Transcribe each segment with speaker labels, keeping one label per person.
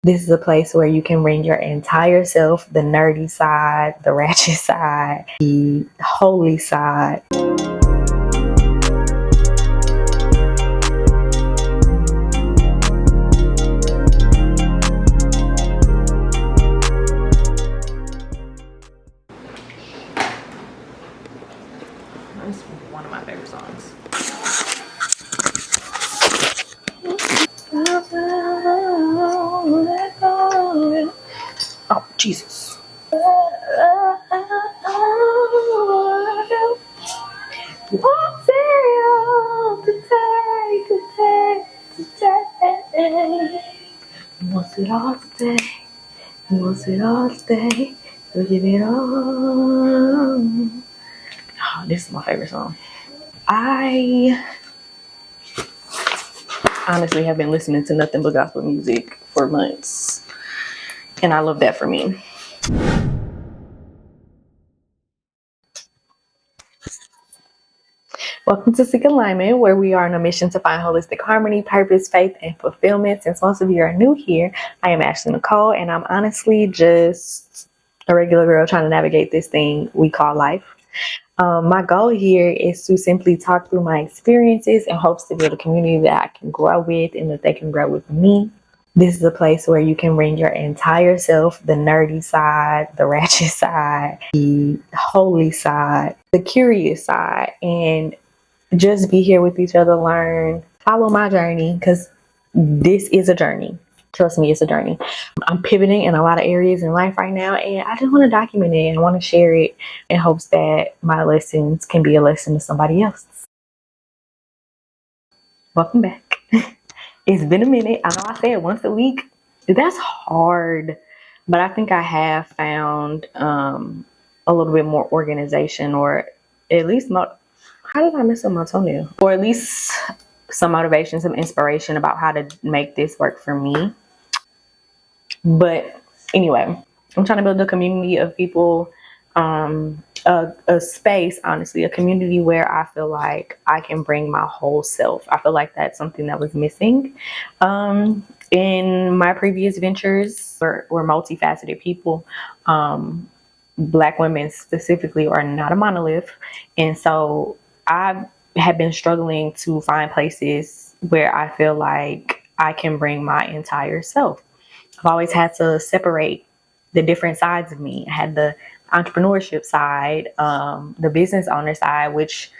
Speaker 1: This is a place where you can bring your entire self, the nerdy side, the ratchet side, the holy side. That's one of my favorite songs. Oh, Jesus. What's it to take, to take? What's it all to take? What's it all to take? So give it all. Oh, this is my favorite song. I honestly have been listening to nothing but gospel music for months, and I love that for me. Welcome to Seek Alignment, where we are on a mission to find holistic harmony, purpose, faith, and fulfillment. Since most of you are new here, I am Ashley Nicole, and I'm honestly just a regular girl trying to navigate this thing we call life. My goal here is to simply talk through my experiences in hopes to build a community that I can grow with and that they can grow with me. This is a place where you can bring your entire self, the nerdy side, the ratchet side, the holy side, the curious side, and just be here with each other, learn, follow my journey, because this is a journey. Trust me, it's a journey. I'm pivoting in a lot of areas in life right now, and I just want to document it and want to share it in hopes that my lessons can be a lesson to somebody else. Welcome back. It's been a minute. I know I say it once a week. That's hard, but I think I have found a little bit more organization, or at least how did I mess up my toenail? Or at least some motivation, some inspiration about how to make this work for me. But anyway, I'm trying to build a community of people, a space, honestly, a community where I feel like I can bring my whole self. I feel like that's something that was missing. In my previous ventures, we're multifaceted people. Black women specifically are not a monolith. And so I have been struggling to find places where I feel like I can bring my entire self. I've always had to separate the different sides of me. I had the entrepreneurship side, the business owner side, which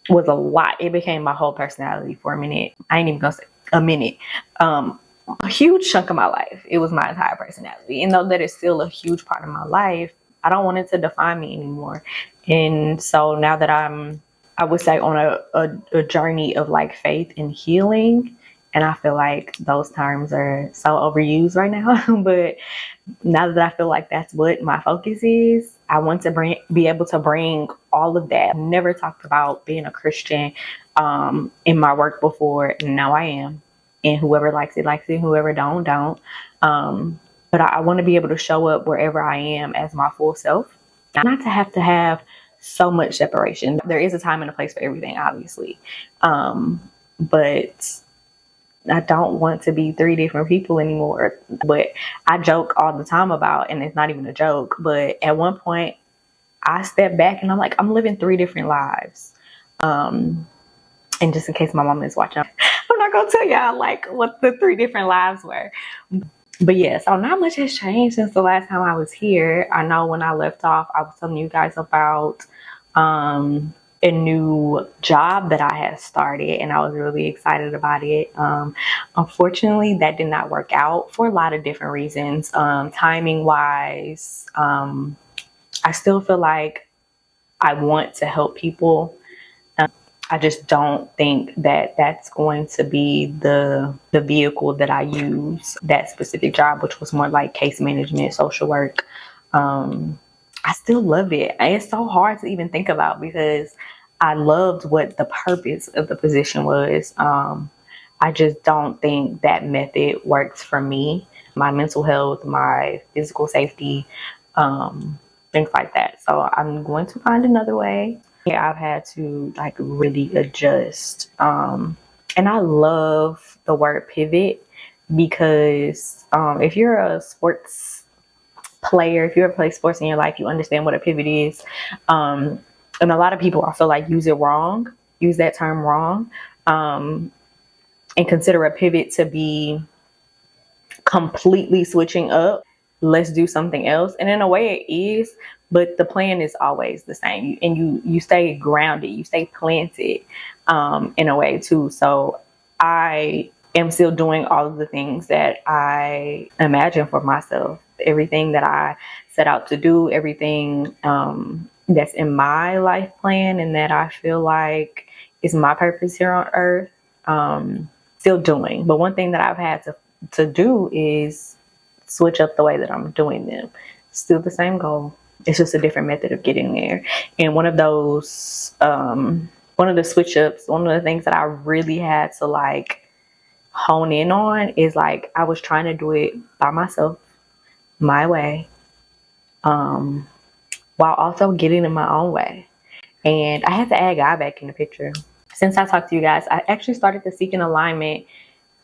Speaker 1: was a lot. It became my whole personality for a minute. I ain't even gonna say a minute. A huge chunk of my life. It was my entire personality. And though that is still a huge part of my life, I don't want it to define me anymore. And so now that I would say on a journey of like faith and healing, and I feel like those terms are so overused right now. But now that I feel like that's what my focus is, I want to be able to bring all of that. I've never talked about being a Christian in my work before, and now I am. And whoever likes it, whoever don't. But I want to be able to show up wherever I am as my full self. Not to have so much separation. There is a time and a place for everything, obviously. But I don't want to be three different people anymore. But I joke all the time about, and it's not even a joke, but at one point I stepped back and I'm like, I'm living three different lives. And just in case my mom is watching, I'm not gonna tell y'all like what the three different lives were. But yeah, so not much has changed since the last time I was here. I know when I left off, I was telling you guys about a new job that I had started, and I was really excited about it. Unfortunately, that did not work out for a lot of different reasons. Timing wise, I still feel like I want to help people. I just don't think that that's going to be the vehicle that I use. That specific job, which was more like case management, social work. I still love it. It's so hard to even think about because I loved what the purpose of the position was. I just don't think that method works for me, my mental health, my physical safety, things like that. So I'm going to find another way. Yeah, I've had to like really adjust. And I love the word pivot because if you're a sports player, if you ever play sports in your life, you understand what a pivot is. And a lot of people, I feel like, use that term wrong, and consider a pivot to be completely switching up. Let's do something else. And in a way it is, but the plan is always the same. And you stay grounded, you stay planted, in a way too. So I am still doing all of the things that I imagine for myself. Everything that I set out to do, everything that's in my life plan and that I feel like is my purpose here on earth, still doing. But one thing that I've had to do is switch up the way that I'm doing them. Still the same goal. It's just a different method of getting there. And one of those, one of the switch ups, one of the things that I really had to like hone in on is like I was trying to do it by myself, my way, while also getting in my own way. And I had to add God back in the picture. Since I talked to you guys, I actually started the Seeking Alignment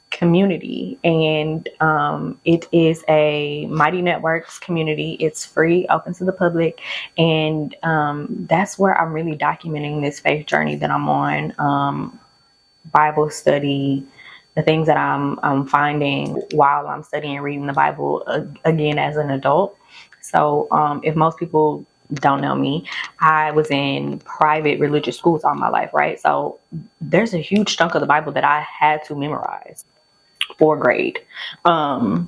Speaker 1: community, and it is a Mighty Networks community. It's free, open to the public, and that's where I'm really documenting this faith journey that I'm on. Bible study, the things that I'm finding while I'm studying and reading the Bible again as an adult. So if most people don't know me, I was in private religious schools all my life, right? So there's a huge chunk of the Bible that I had to memorize or grade. And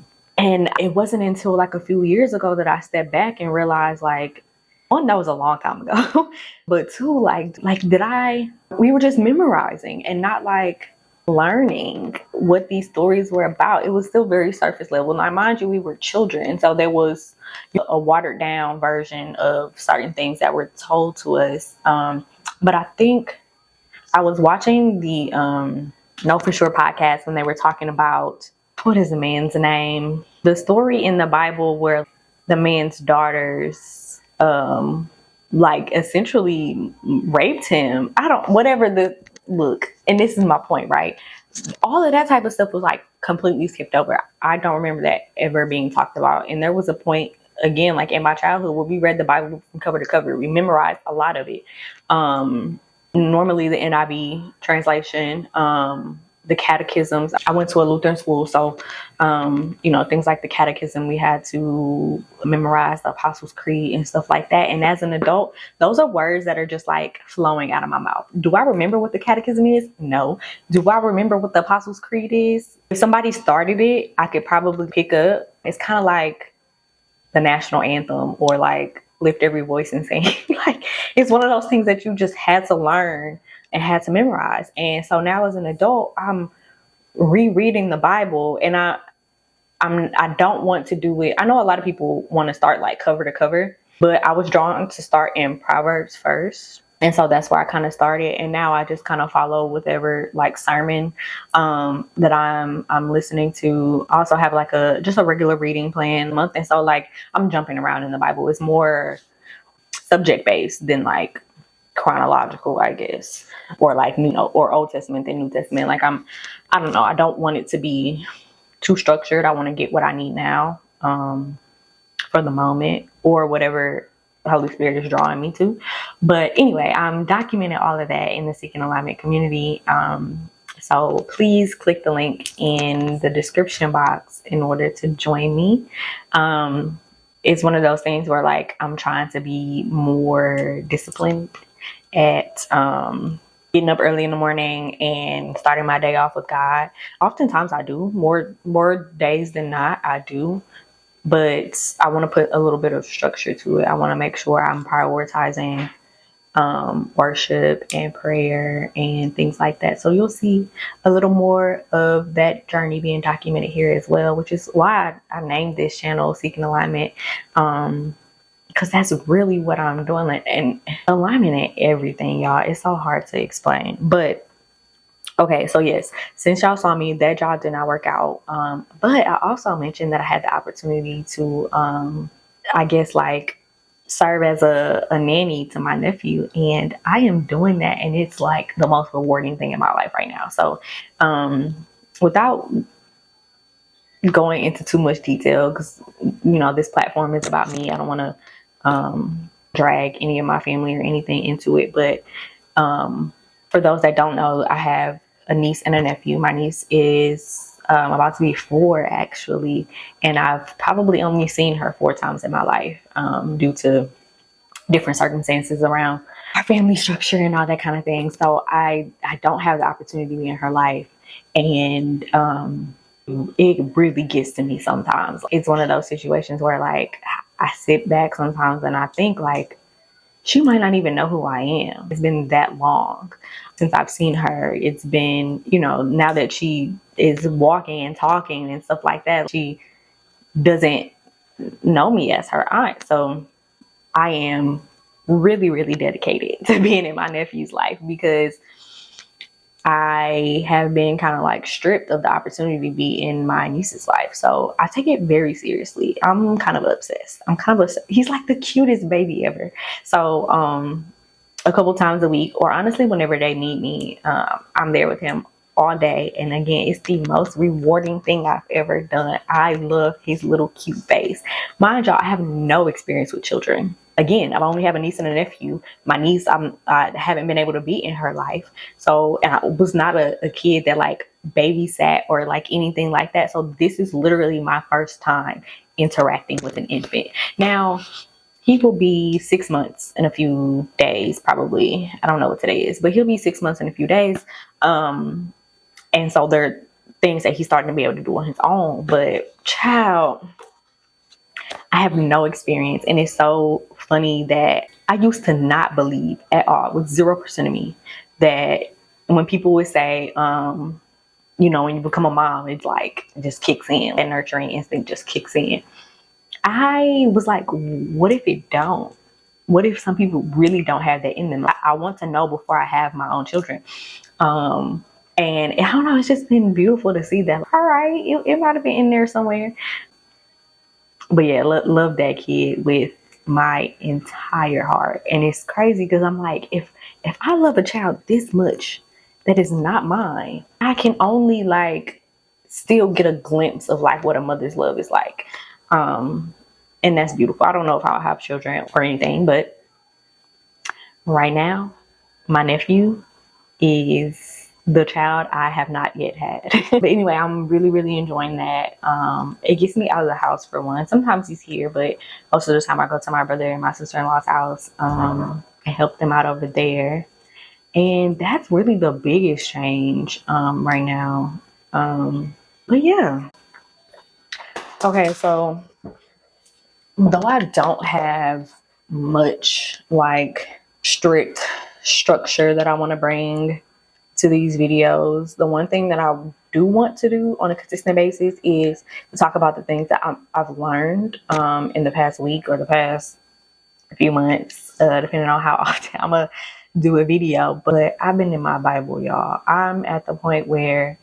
Speaker 1: it wasn't until like a few years ago that I stepped back and realized, like, one, that was a long time ago, but two, like we were just memorizing and not like learning what these stories were about. It was still very surface level. Now, mind you, we were children, so there was a watered down version of certain things that were told to us. But I think I was watching the Know For Sure podcast when they were talking about, what is the man's name? The story in the Bible where the man's daughters like essentially raped him. Look, and this is my point, right? All of that type of stuff was like completely skipped over. I don't remember that ever being talked about. And there was a point, again, like in my childhood, where we read the Bible from cover to cover. We memorized a lot of it. Normally the NIV translation, the catechisms. I went to a Lutheran school, so things like the catechism, we had to memorize the Apostles' Creed and stuff like that. And as an adult, those are words that are just like flowing out of my mouth. Do I remember what the catechism is? No. Do I remember what the Apostles' Creed is? If somebody started it, I could probably pick up. It's kind of like the national anthem, or like Lift Every Voice and Sing. Like, it's one of those things that you just had to learn and had to memorize. And so now as an adult, I'm rereading the Bible, and I don't want to do it. I know a lot of people want to start like cover to cover, but I was drawn to start in Proverbs first. And so that's where I kind of started. And now I just kind of follow whatever like sermon that I'm listening to. I also have like just a regular reading plan a month. And so like I'm jumping around in the Bible. It's more subject based than like chronological, I guess, or like, or Old Testament than New Testament. Like I don't know. I don't want it to be too structured. I want to get what I need now for the moment, or whatever the Holy Spirit is drawing me to. But anyway, I'm documenting all of that in the Seeking Alignment community. So please click the link in the description box in order to join me. It's one of those things where like I'm trying to be more disciplined at getting up early in the morning and starting my day off with God. Oftentimes I do, more days than not I do, but I want to put a little bit of structure to it. I want to make sure I'm prioritizing worship and prayer and things like that. So you'll see a little more of that journey being documented here as well, which is why I named this channel Seeking Alignment. Because that's really what I'm doing. And alignment in everything, y'all. It's so hard to explain. But okay, so yes, since y'all saw me, that job did not work out. But I also mentioned that I had the opportunity to, I guess, like serve as a nanny to my nephew. And I am doing that. And it's like the most rewarding thing in my life right now. So without going into too much detail because, you know, this platform is about me. I don't want to drag any of my family or anything into it. But for those that don't know, I have a niece and a nephew. My niece is about to be 4, actually, and I've probably only seen her 4 times in my life due to different circumstances around our family structure and all that kind of thing. So I don't have the opportunity to be in her life, and it really gets to me sometimes. It's one of those situations where, like, I sit back sometimes and I think, like, she might not even know who I am. It's been that long since I've seen her. It's been, you know, now that she is walking and talking and stuff like that, she doesn't know me as her aunt. So I am really, really dedicated to being in my nephew's life because I have been kind of like stripped of the opportunity to be in my niece's life. So I take it very seriously. I'm kind of obsessed. He's like the cutest baby ever. So a couple times a week, or honestly, whenever they need me, I'm there with him all day. And again, it's the most rewarding thing I've ever done. I love his little cute face. Mind y'all, I have no experience with children. Again, I only have a niece and a nephew. My niece, I haven't been able to be in her life. So, and I was not a kid that like babysat or like anything like that. So this is literally my first time interacting with an infant. Now, he will be 6 months in a few days, probably. I don't know what today is, but he'll be 6 months in a few days. And so there are things that he's starting to be able to do on his own. But child, I have no experience. And it's so funny that I used to not believe at all, with 0% of me, that when people would say, you know, when you become a mom, it's like, it just kicks in. That nurturing instinct just kicks in. I was like, what if it don't? What if some people really don't have that in them? I want to know before I have my own children. And I don't know, it's just been beautiful to see that. All right, it might have been in there somewhere. But yeah, love that kid with my entire heart. And it's crazy because I'm like, if I love a child this much that is not mine, I can only like still get a glimpse of like what a mother's love is like. And that's beautiful. I don't know if I'll have children or anything, but right now, my nephew is the child I have not yet had. But anyway, I'm really, really enjoying that. It gets me out of the house for one. Sometimes he's here, but most of the time I go to my brother and my sister-in-law's house and help them out over there. And that's really the biggest change right now. But yeah. Okay, so though I don't have much like strict structure that I want to bring to these videos, the one thing that I do want to do on a consistent basis is to talk about the things that I've learned in the past week or the past few months, depending on how often I'm gonna do a video. But I've been in my Bible, y'all. I'm at the point where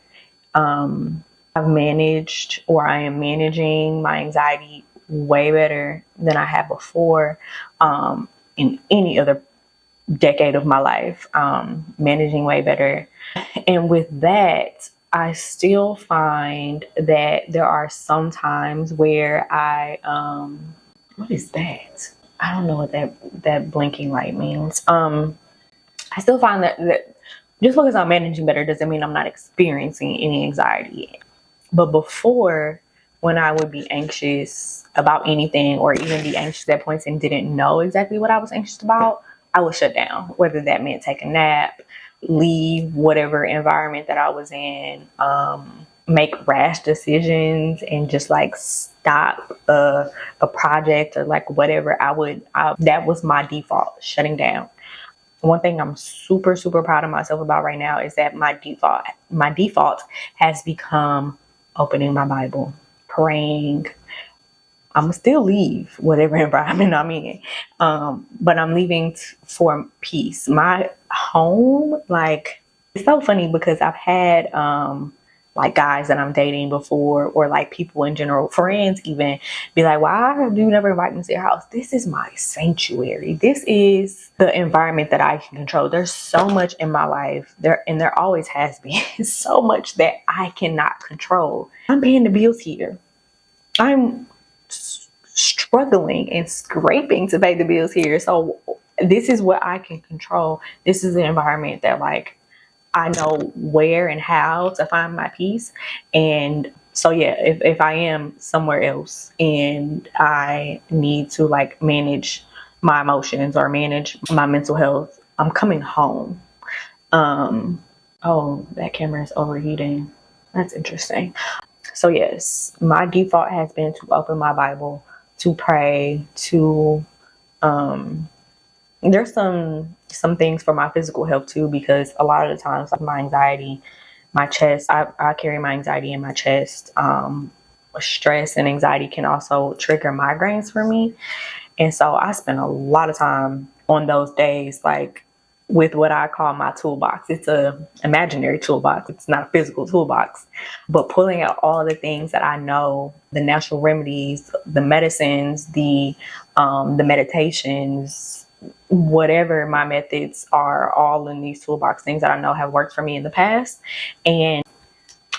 Speaker 1: I've managed, or I am managing, my anxiety way better than I had before in any other decade of my life. Managing way better. And with that, I still find that there are some times where what is that? I don't know what that blinking light means. I still find that just because I'm managing better doesn't mean I'm not experiencing any anxiety. But before, when I would be anxious about anything, or even be anxious at points and didn't know exactly what I was anxious about, I would shut down, whether that meant take a nap, leave whatever environment that I was in, make rash decisions, and just like stop a project or like whatever. That was my default, shutting down. One thing I'm super, super proud of myself about right now is that my default has become opening my Bible, praying. I'm gonna still leave whatever environment I'm in, but I'm leaving for peace. My home, like, it's so funny because I've had like guys that I'm dating before, or like people in general, friends even, be like, why do you never invite me to your house? This is my sanctuary. This is the environment that I can control. There's so much in my life there, and there always has been so much that I cannot control. I'm paying the bills here. I'm struggling and scraping to pay the bills here. So this is what I can control. This is the environment that, like, I know where and how to find my peace. And so, yeah, if I am somewhere else and I need to like manage my emotions or manage my mental health, I'm coming home. Oh, that camera is overheating. That's interesting. So yes, my default has been to open my Bible, to pray, to there's some things for my physical health too, because a lot of the times, like my anxiety, my chest, I carry my anxiety in my chest. Stress and anxiety can also trigger migraines for me. And so I spend a lot of time on those days, like with what I call my toolbox. It's a imaginary toolbox. It's not a physical toolbox, but pulling out all the things that I know, the natural remedies, the medicines, the meditations, whatever my methods are, all in these toolbox, things that I know have worked for me in the past. And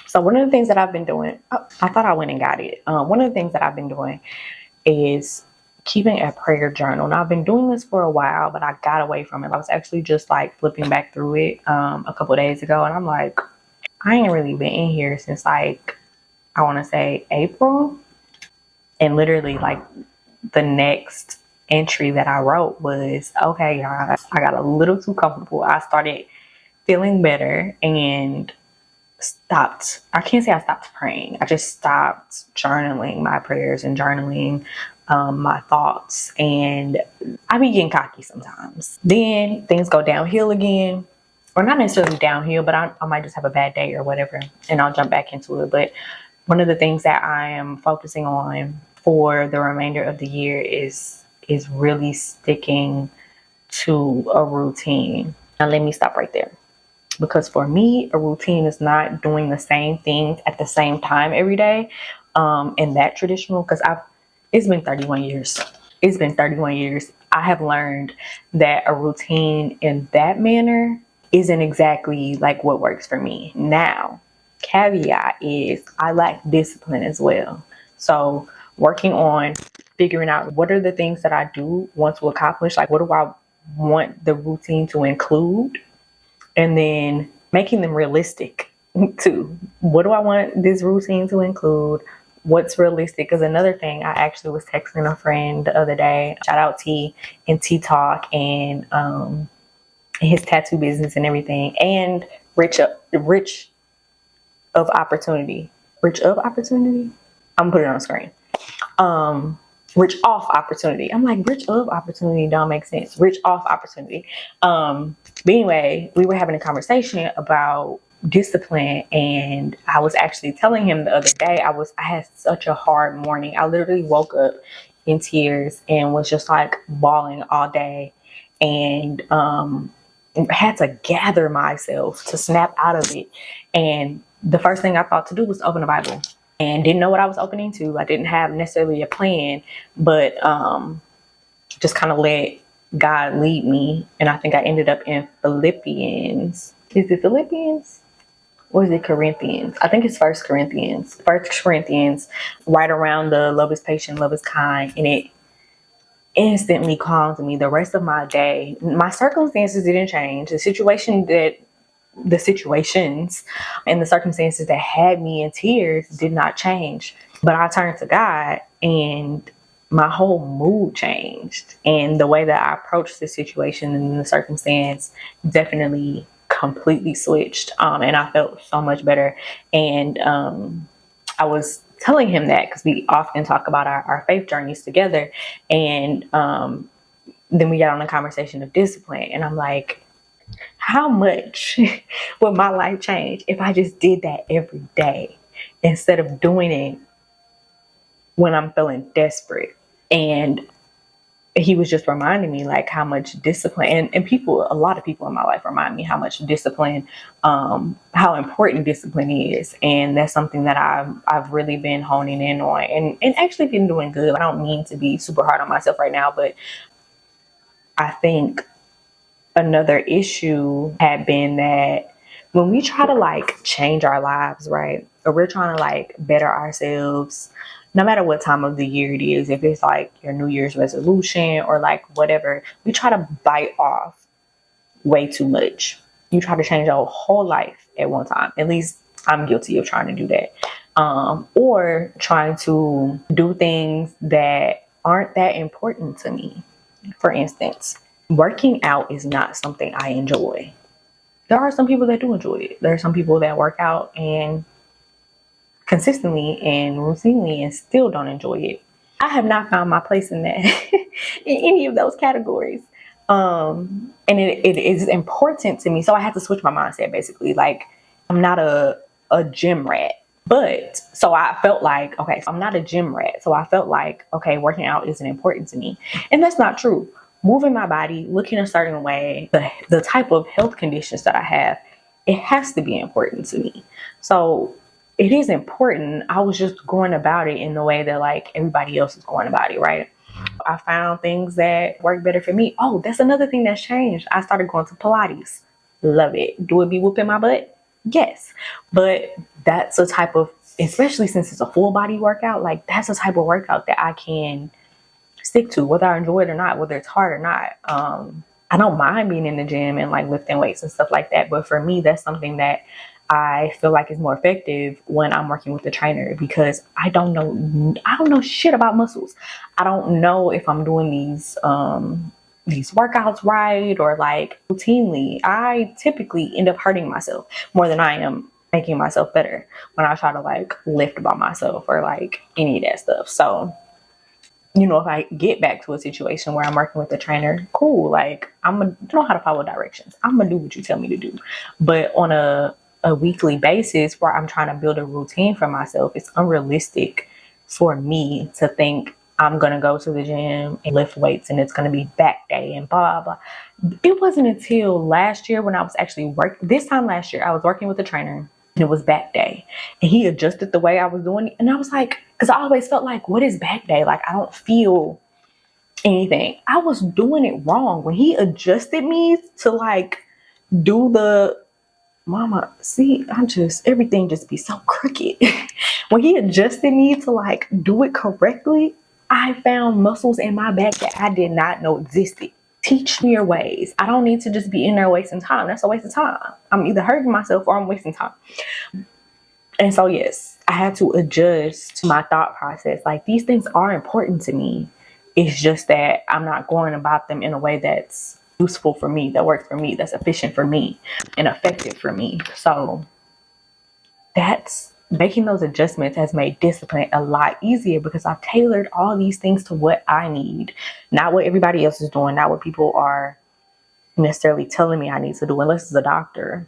Speaker 1: so one of the things that I've been doing, oh, I thought I went and got it. One of the things that I've been doing is keeping a prayer journal. Now I've been doing this for a while, but I got away from it. I was actually just like flipping back through it a couple of days ago, and I'm like, I ain't really been in here since like, I want to say April. And literally like the next entry that I wrote was, okay, guys, I got a little too comfortable. I started feeling better and stopped. I can't say I stopped praying. I just stopped journaling my prayers and journaling my thoughts. And I be getting cocky sometimes. Then things go downhill again, or not necessarily downhill, but I might just have a bad day or whatever, and I'll jump back into it. But one of the things that I am focusing on for the remainder of the year is really sticking to a routine. Now let me stop right there. Because for me, a routine is not doing the same things at the same time every day. And that traditional, because it's been 31 years. It's been 31 years. I have learned that a routine in that manner isn't exactly like what works for me. Now, caveat is I lack discipline as well. So working on figuring out what are the things that I do want to accomplish, like what do I want the routine to include, and then making them realistic too. What do I want this routine to include? What's realistic is another thing. I actually was texting a friend the other day. Shout out T and T Talk and his tattoo business and everything. And Rich of Opportunity. Rich of Opportunity? I'm gonna put it on the screen. Rich off opportunity. I'm like, rich of opportunity don't make sense. Rich off opportunity. But anyway, we were having a conversation about discipline, and I was actually telling him the other day I had such a hard morning. I literally woke up in tears and was just like bawling all day, and had to gather myself to snap out of it. And the first thing I thought to do was open the Bible, and didn't know what I was opening to. I didn't have necessarily a plan, but just kind of let God lead me. And I think I ended up in Philippians. Is it Philippians? Or is it Corinthians? I think it's First Corinthians. First Corinthians, right around the love is patient, love is kind. And it instantly calmed me. The rest of my day, my circumstances didn't change. The situations and the circumstances that had me in tears did not change. But I turned to God, and my whole mood changed. And the way that I approached the situation and the circumstance definitely completely switched. And I felt so much better. And I was telling him that because we often talk about our faith journeys together. And then we got on a conversation of discipline. And I'm like, how much would my life change if I just did that every day instead of doing it when I'm feeling desperate? And he was just reminding me like how much discipline and people, a lot of people in my life remind me how much discipline, how important discipline is. And that's something that I've really been honing in on and actually been doing good. I don't mean to be super hard on myself right now, but I think another issue had been that when we try to like change our lives, right? Or we're trying to like better ourselves, no matter what time of the year it is, if it's like your New Year's resolution or like whatever, we try to bite off way too much. You try to change your whole life at one time. At least I'm guilty of trying to do that. Or trying to do things that aren't that important to me. For instance, working out is not something I enjoy. There are some people that do enjoy it. There are some people that work out and consistently and routinely and still don't enjoy it. I have not found my place in that in any of those categories. And it is important to me. So I had to switch my mindset basically. Like I'm not a gym rat. But so I felt like, okay, so I'm not a gym rat. So I felt like, okay, working out isn't important to me. And that's not true. Moving my body, looking a certain way, the type of health conditions that I have, it has to be important to me. So it is important. I was just going about it in the way that like everybody else is going about it, right? I found things that work better for me. Oh, that's another thing that's changed. I started going to Pilates. Love it. Do it be whooping my butt? Yes. But that's a type of, especially since it's a full body workout, like that's a type of workout that I can stick to, whether I enjoy it or not, whether it's hard or not. I don't mind being in the gym and like lifting weights and stuff like that. But for me, that's something that I feel like is more effective when I'm working with the trainer because I don't know shit about muscles. I don't know if I'm doing these workouts right or like routinely. I typically end up hurting myself more than I am making myself better when I try to like lift by myself or like any of that stuff. So if I get back to a situation where I'm working with a trainer, cool. Like I'm gonna know how to follow directions. I'm gonna do what you tell me to do. But on a weekly basis where I'm trying to build a routine for myself, it's unrealistic for me to think I'm gonna go to the gym and lift weights and it's gonna be back day and blah blah. It wasn't until last year when I was actually this time last year, I was working with a trainer. And it was back day and he adjusted the way I was doing it. And I was like, because I always felt like, what is back day? Like, I don't feel anything. I was doing it wrong. When he adjusted me to like do the mama, see, everything just be so crooked. When he adjusted me to like do it correctly, I found muscles in my back that I did not know existed. Teach me your ways. I don't need to just be in there wasting time. That's a waste of time. I'm either hurting myself or I'm wasting time. And so, yes, I had to adjust my thought process. Like these things are important to me. It's just that I'm not going about them in a way that's useful for me, that works for me, that's efficient for me and effective for me. So that's making those adjustments has made discipline a lot easier because I've tailored all these things to what I need, not what everybody else is doing, not what people are necessarily telling me I need to do, unless it's a doctor,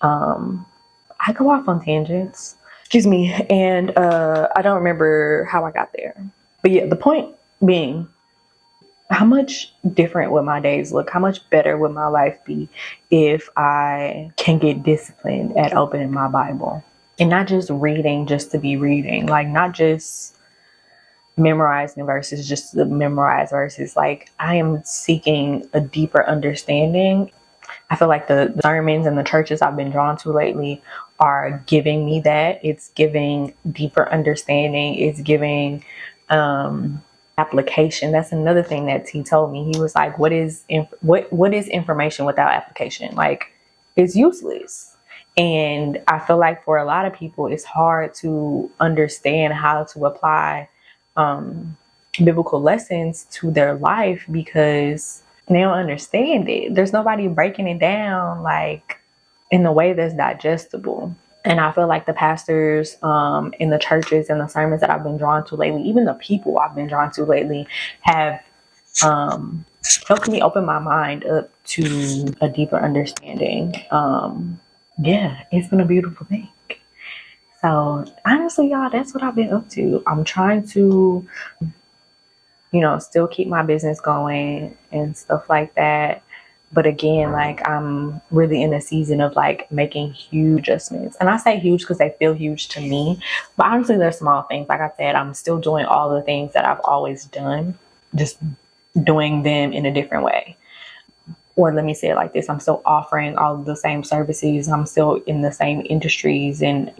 Speaker 1: I go off on tangents. Excuse me. And I don't remember how I got there. But yeah, the point being, how much different would my days look? How much better would my life be if I can get disciplined at opening my Bible? And not just reading just to be reading. Like not just memorizing verses just to memorize verses. Like I am seeking a deeper understanding. I feel like the sermons and the churches I've been drawn to lately are giving me that. It's giving deeper understanding. It's giving application. That's another thing that he told me. He was like, what is information without application? Like it's useless. And I feel like for a lot of people, it's hard to understand how to apply biblical lessons to their life because they don't understand it. There's nobody breaking it down like in a way that's digestible. And I feel like the pastors in the churches and the sermons that I've been drawn to lately, even the people I've been drawn to lately, have helped me open my mind up to a deeper understanding. Yeah, it's been a beautiful thing. So honestly, y'all, that's what I've been up to. I'm trying to still keep my business going and stuff like that. But again, like I'm really in a season of like making huge adjustments. And I say huge because they feel huge to me. But honestly, they're small things. Like I said, I'm still doing all the things that I've always done, just doing them in a different way. Or let me say it like this, I'm still offering all of the same services. I'm still in the same industries and,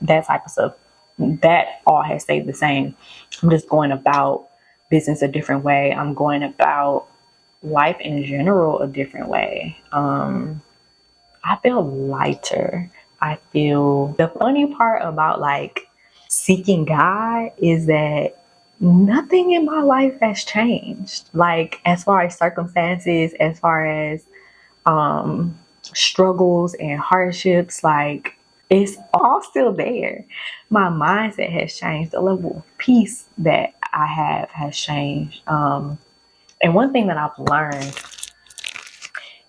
Speaker 1: that type of stuff. That all has stayed the same. I'm just going about business a different way. I'm going about life in general a different way. I feel lighter. I feel the funny part about like seeking God is that nothing in my life has changed. Like as far as circumstances, as far as struggles and hardships, like it's all still there. My mindset has changed. The level of peace that I have has changed. And one thing that I've learned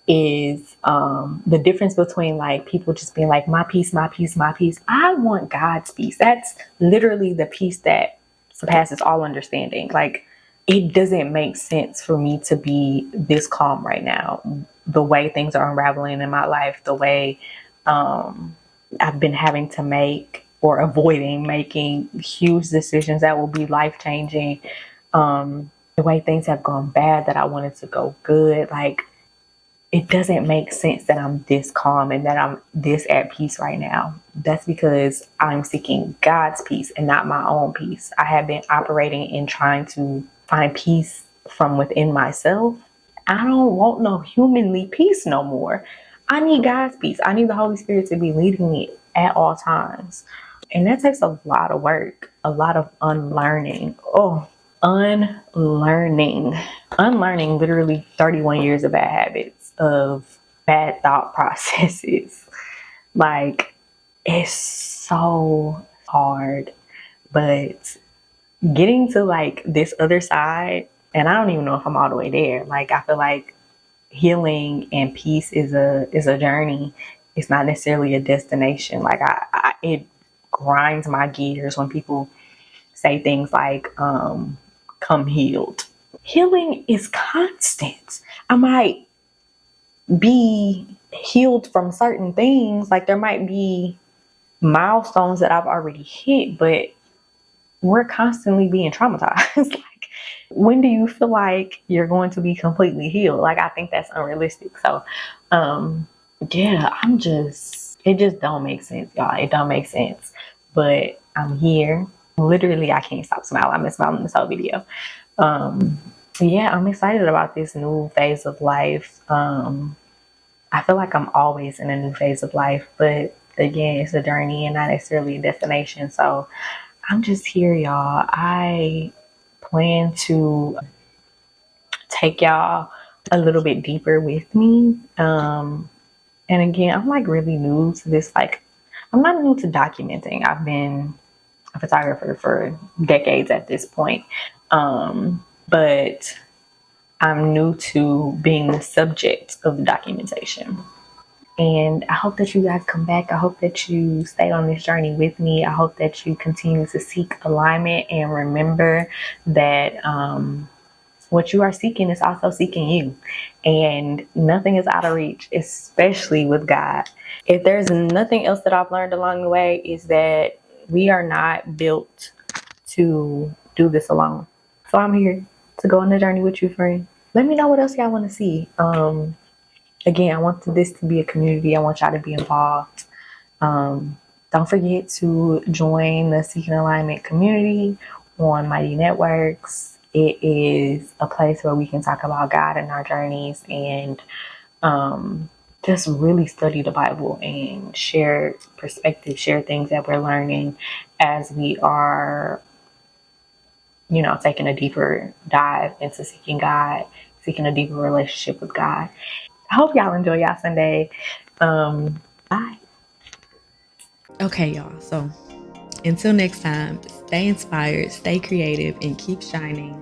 Speaker 1: is the difference between like people just being like, my peace, my peace, my peace. I want God's peace. That's literally the peace that surpasses all understanding. Like, it doesn't make sense for me to be this calm right now. The way things are unraveling in my life, the way I've been having to make or avoiding making huge decisions that will be life changing. The way things have gone bad that I wanted to go good. Like, it doesn't make sense that I'm this calm and that I'm this at peace right now. That's because I'm seeking God's peace and not my own peace. I have been operating in trying to find peace from within myself. I don't want no humanly peace no more. I need God's peace. I need the Holy Spirit to be leading me at all times. And that takes a lot of work, a lot of unlearning. Unlearning literally 31 years of bad habits, of bad thought processes. Like, it's so hard, but getting to like this other side, and I don't even know if I'm all the way there. Like, I feel like healing and peace is a journey. It's not necessarily a destination. Like, it grinds my gears when people say things like, come healed. Healing is constant. I might be healed from certain things. Like, there might be milestones that I've already hit, but we're constantly being traumatized. Like, when do you feel like you're going to be completely healed? Like, I think that's unrealistic. So, yeah, it just don't make sense, y'all. It don't make sense. But I'm here. Literally, I can't stop smiling. I've been smiling this whole video. Yeah, I'm excited about this new phase of life. I feel like I'm always in a new phase of life, but again, it's a journey and not necessarily a destination. So I'm just here, y'all. I plan to take y'all a little bit deeper with me. And again, I'm like really new to this. Like, I'm not new to documenting. I've been a photographer for decades at this point. But I'm new to being the subject of the documentation. And I hope that you guys come back. I hope that you stay on this journey with me. I hope that you continue to seek alignment and remember that what you are seeking is also seeking you. And nothing is out of reach, especially with God. If there's nothing else that I've learned along the way, is that we are not built to do this alone. So I'm here to go on the journey with you, friend. Let me know what else y'all want to see. Again, I want this to be a community. I want y'all to be involved. Don't forget to join the Seeking Alignment community on Mighty Networks. It is a place where we can talk about God and our journeys and just really study the Bible and share perspectives, share things that we're learning as we are, taking a deeper dive into seeking God, seeking a deeper relationship with God. I hope y'all enjoy y'all Sunday. Bye. Okay, y'all. So until next time, stay inspired, stay creative, and keep shining.